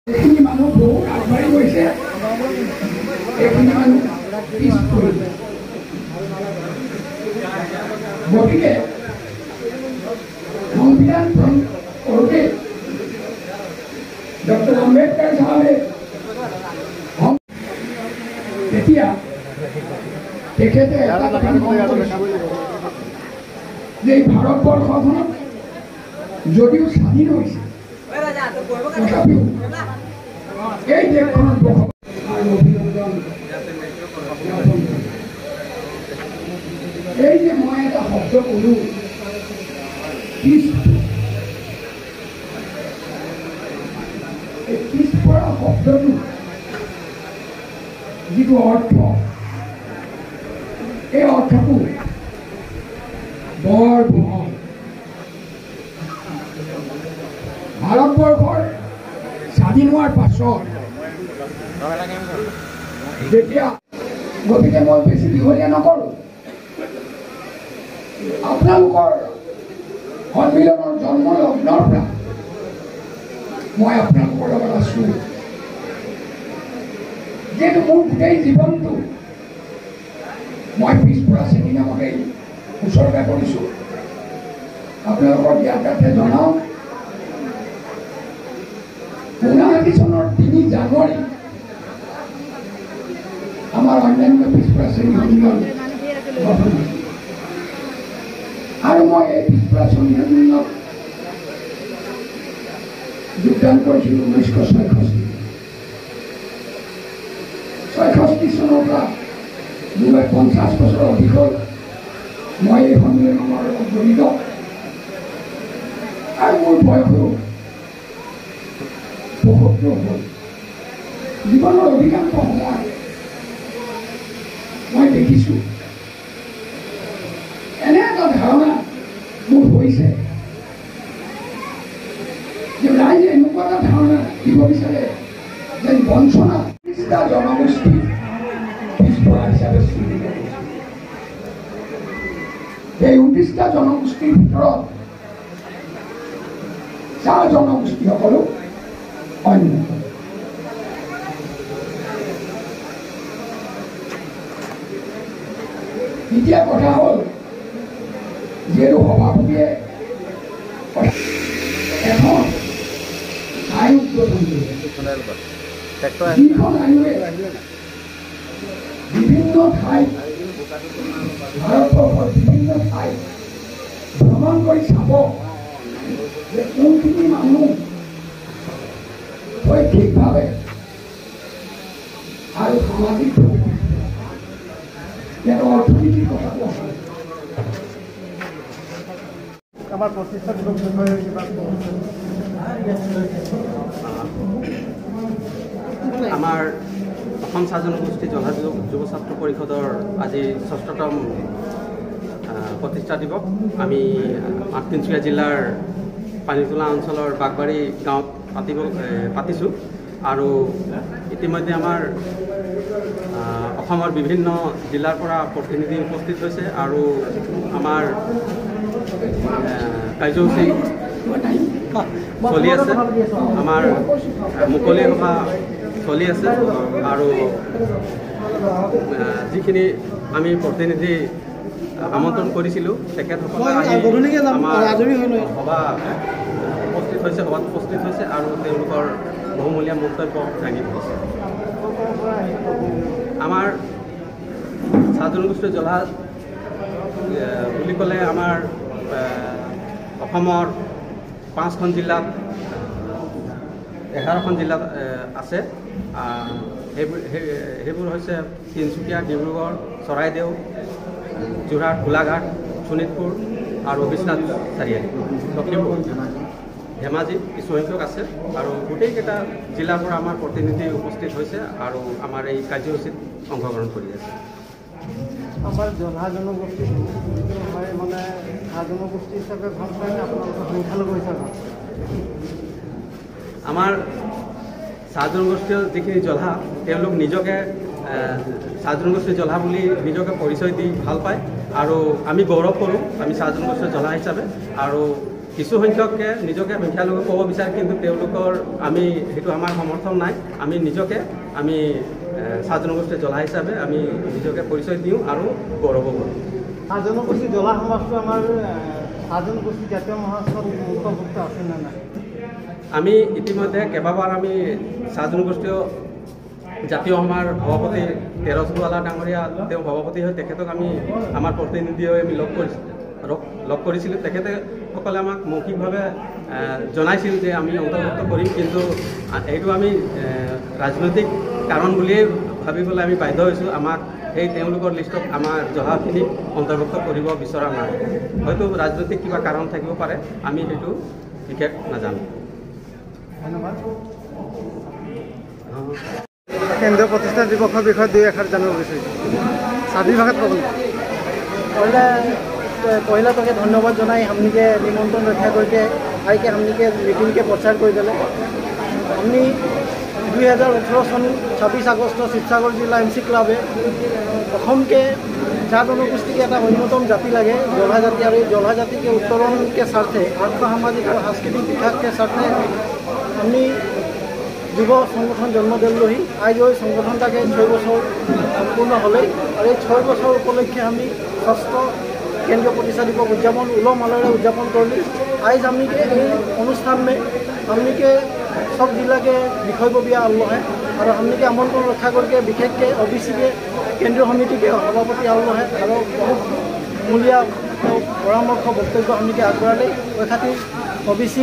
এইখিনি মানুহ বহুত আগবাঢ়ি গৈছে, এইখিনি মানুহ পিছ পৰিল। গতিকে সংবিধান কৰোঁতে ডক্টৰ আম্বেদকাৰ চাহাবে তেতিয়া তেখেতে এটা কথা যে এই ভাৰতবৰ্ষখনত যদিও স্বাধীন হৈছে তথাপিও এই দেশখনত আৰু অভিনন্দন এই যে মই এটা শব্দ ক'লোঁ এই পিছপৰা শব্দটো যিটো অৰ্থ, এই অৰ্থটো বৰ বহল। ভাৰতবৰ্ষৰ স্বাধীন হোৱাৰ পাছত যেতিয়া, গতিকে মই বেছি দীঘলীয়া নকৰোঁ, আপোনালোকৰ সন্মিলনৰ জন্ম লগ্নৰ পৰা মই আপোনালোকৰ লগত আছোঁ। যিহেতু মোৰ গোটেই জীৱনটো মই পিছপৰা শ্ৰেণী নামতেই উৎসৰ্গা কৰিছোঁ। আপোনালোকৰ জ্ঞাতাৰ্থে জনাওঁ, 1959 চনৰ 3 জানুৱাৰী আমাৰ অন্যান্য পিছপৰা শ্ৰেণী সন্মিলন গঠন হৈছিল আৰু মই এই পিছপৰা সন্মিলনত যোগদান কৰিছিলোঁ 1966 চনৰ পৰা 50 বছৰ অধিক হ'ল মই এই সন্মিলনৰ লগত জড়িত আৰু মোৰ বয়সো 72 হ'ল। জীৱনৰ অধিকাংশ সময় মই দেখিছোঁ এনে এটা ধাৰণা মোৰ হৈছে যে ৰাইজে এনেকুৱা এটা ধাৰণা দিব বিচাৰে যে বঞ্চনা জনগোষ্ঠী পিছপৰা হিচাপে স্বীকৃত কৰিছে। এই 29টা জনগোষ্ঠীৰ ভিতৰত চাহ জনগোষ্ঠীসকলো অন্যতম। এতিয়া কথা হ'ল, যিহেতু সভাপতিয়ে এখন আয়োগ গঠন কৰিছে, যিখন আয়োগে বিভিন্ন ঠাইত, ভাৰতবৰ্ষৰ বিভিন্ন ঠাইত ভ্ৰমণ কৰি চাব যে কোনখিনি মানুহ শৈক্ষিকভাৱে আৰু সামাজিকভাৱে অৰ্থনীতিৰ কথা কোৱা হয়। আমাৰ প্ৰতিষ্ঠা দিৱস বিষয়ে কিবা আমাৰ অসম চাহ জনগোষ্ঠী জলহা যুৱ ছাত্ৰ পৰিষদৰ আজি ৬ষ্ঠতম প্ৰতিষ্ঠা দিৱস আমি তিনিচুকীয়া জিলাৰ পানীতোলা অঞ্চলৰ বাগবাৰী গাঁৱত পাতিছোঁ আৰু ইতিমধ্যে আমাৰ অসমৰ বিভিন্ন জিলাৰ পৰা প্ৰতিনিধি উপস্থিত হৈছে আৰু আমাৰ কাৰ্যসূচী চলি আছে, আমাৰ মুকলি সভা চলি আছে আৰু যিখিনি আমি প্ৰতিনিধি আমন্ত্ৰণ কৰিছিলোঁ তেখেতসকলে আহি আমাৰ সভা সভাত উপস্থিত হৈছে আৰু তেওঁলোকৰ বহুমূলীয়া মন্তব্য দাঙি ধৰিছে। আমাৰ চাহ জনগোষ্ঠীৰ জলহা বুলি ক'লে আমাৰ অসমৰ 5খন জিলাত 11খন জিলাত আছে। সেইবোৰ হৈছে তিনিচুকীয়া, ডিব্ৰুগড়, চৰাইদেউ, যোৰহাট, গোলাঘাট, শোণিতপুৰ আৰু বিশ্বনাথ চাৰিআলি, লখিমপুৰ, ধেমাজি কিছুসংখ্যক আছে আৰু গোটেইকেইটা জিলাৰ পৰা আমাৰ প্ৰতিনিধি উপস্থিত হৈছে আৰু আমাৰ এই কাৰ্যসূচীত অংশগ্ৰহণ কৰি আছে। আমাৰ জলহা জনগোষ্ঠী মানে চাহ জনগোষ্ঠী হিচাপে ভাল পায় নে আপোনালোকৰ সংখ্যালঘু হিচাপে? আমাৰ চাহ জনগোষ্ঠীয় যিখিনি জলহা তেওঁলোক নিজকে চাহ জনগোষ্ঠীৰ জলহা বুলি নিজকে পৰিচয় দি ভাল পায় আৰু আমি গৌৰৱ কৰোঁ আমি চাহ জনগোষ্ঠীৰ জলহা হিচাপে। আৰু কিছু সংখ্যকে নিজকে সংখ্যালঘু ক'ব বিচাৰে, কিন্তু তেওঁলোকৰ আমি সেইটো আমাৰ সমৰ্থন নাই। আমি নিজকে আমি চাহ জনগোষ্ঠীৰ জ্বলা হিচাপে আমি নিজকে পৰিচয় দিওঁ আৰু গৌৰৱ কৰোঁ। চাহ জনগোষ্ঠী জ্বলা সমাজটো আমাৰ চাহ জনগোষ্ঠী জাতীয় মহাসভাত অন্তৰ্ভুক্ত আছে নে নাই? আমি ইতিমধ্যে কেইবাবাৰ আমি চাহ জনগোষ্ঠীয় জাতীয় সভাৰ সভাপতি তেৰচুৱালা ডাঙৰীয়া তেওঁ সভাপতি হৈ তেখেতক আমি আমাৰ প্ৰতিনিধি হৈ আমি লগ কৰিছিলোঁ। তেখেতসকলে আমাক মৌখিকভাৱে জনাইছিল যে আমি অন্তৰ্ভুক্ত কৰিম, কিন্তু এইটো আমি ৰাজনৈতিক কাৰণ বুলিয়ে ভাবি পেলাই আমি বাধ্য হৈছোঁ। আমাক সেই তেওঁলোকৰ লিষ্টত আমাৰ জহাখিনিক অন্তৰ্ভুক্ত কৰিব বিচৰা নাই। হয়তো ৰাজনৈতিক কিবা কাৰণ থাকিব পাৰে, আমি সেইটো বিশেষ নাজানো। ধন্যবাদ। কেন্দ্ৰীয় প্ৰতিষ্ঠা দিৱসৰ বিষয়ে দুই এষাৰ জানিব বিচাৰিছোঁ। স্বাধীন ভাষাত ক'ব নেকি? पहला तो धन्यवाद जनाई हमनी के निमंत्रण रक्षा करके आई के हमनी के मीटिंग के प्रचार कर दिले। हमनी 2018 सन 26 আগষ্ট शिवसागर जिला MC क्लाबे के चाह जनगोष्ठी के अन्यतम जाति लगे जला जाति और जला जाति के उत्तरण के स्वार्थे आर्थ सामाजिक और सांस्कृतिक विकास के स्वार्थे हमनी युव संगठन जन्म दिल्लही। आज ओई संगठनटाके 6 বছর सम्पूर्ण हले और 6 বছর उपलक्षे हमें षष्ठ केंद्रीय प्रतिष्ठा दिवस उद्यापन उलह मालरे उद्यापन करली। आज हमनी के अनुष्ठान में हमनी के सब जिला के विषयबबिया आलो है और हमनी के आमंत्रण रक्षा करके विशेष के OBC के केंद्रीय समिति के सभापति आलो है और बहुत मूल्य परामर्श वक्तव्य हमनी के आगबढ़ाले। खातिर OBC